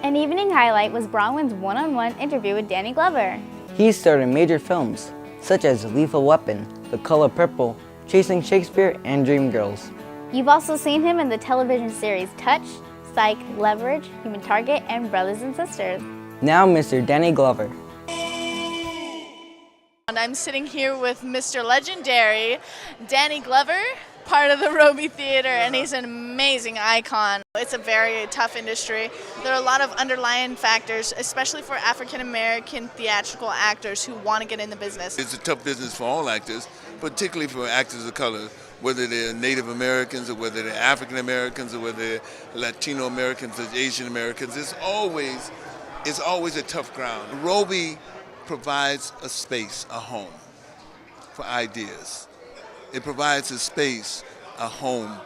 An evening highlight was Bronwyn's one-on-one interview with Danny Glover. He starred in major films such as Lethal Weapon, The Color Purple, Chasing Shakespeare, and Dreamgirls. You've also seen him in the television series Touch, Psych, Leverage, Human Target, and Brothers and Sisters. Now Mr. Danny Glover. And I'm sitting here with Mr. Legendary Danny Glover, part of the Roby Theater, and he's an amazing icon. It's a very tough industry. There are a lot of underlying factors, especially for African-American theatrical actors who want to get in the business. It's a tough business for all actors, particularly for actors of color, whether they're Native Americans or whether they're African Americans or whether they're Latino Americans or Asian Americans. It's always a tough ground. Roby provides a space, a home for ideas. It provides a space, a home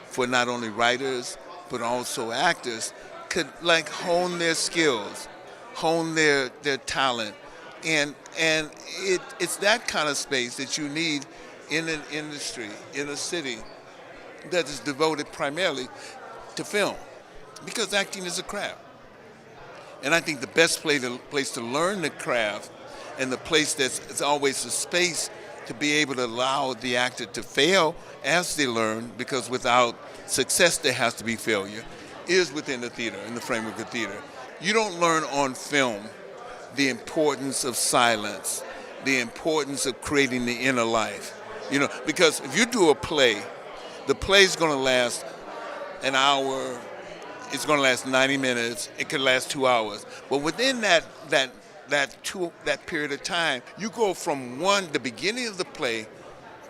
for not only writers, but also actors could hone their skills, hone their talent. And it's that kind of space that you need in an industry, in a city that is devoted primarily to film, because acting is a craft. And I think the best place to learn the craft, and the place that's always a space to be able to allow the actor to fail as they learn, because without success there has to be failure, is within the theater, in the framework of theater. You don't learn on film the importance of silence, the importance of creating the inner life. Because if you do a play, the play's going to last an hour, it's going to last 90 minutes, it could last 2 hours. But within that period of time, you go from the beginning of the play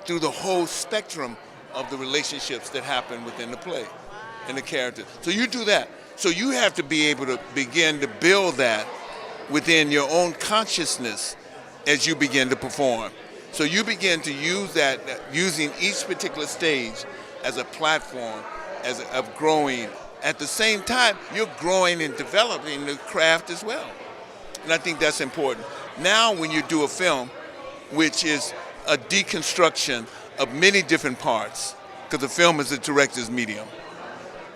through the whole spectrum of the relationships that happen within the play and the characters. So you do that. So you have to be able to begin to build that within your own consciousness as you begin to perform. So you begin to use that, using each particular stage as a platform of growing. At the same time, you're growing and developing the craft as well. And I think that's important. Now when you do a film, which is a deconstruction of many different parts, because the film is a director's medium,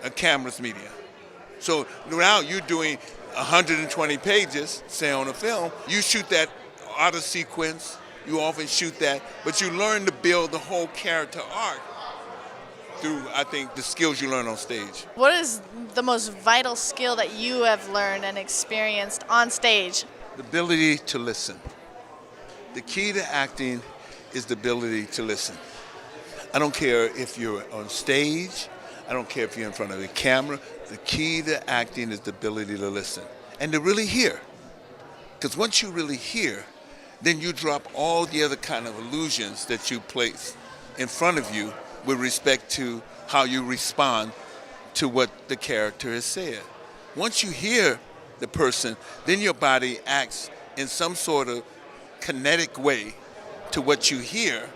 a camera's medium. So now you're doing 120 pages, say on a film, you shoot that out of sequence, you often shoot that, but you learn to build the whole character arc through, I think, the skills you learn on stage. What is the most vital skill that you have learned and experienced on stage? The ability to listen. The key to acting is the ability to listen. I don't care if you're on stage, I don't care if you're in front of a camera, the key to acting is the ability to listen and to really hear. Because once you really hear, then you drop all the other kind of illusions that you place in front of you with respect to how you respond to what the character has said. Once you hear the person, then your body acts in some sort of kinetic way to what you hear,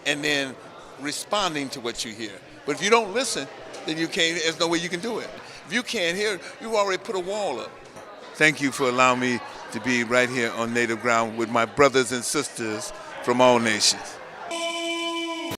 and then responding to what you hear. But if you don't listen, then there's no way you can do it. If you can't hear, you've already put a wall up. Thank you for allowing me to be right here on native ground with my brothers and sisters from all nations.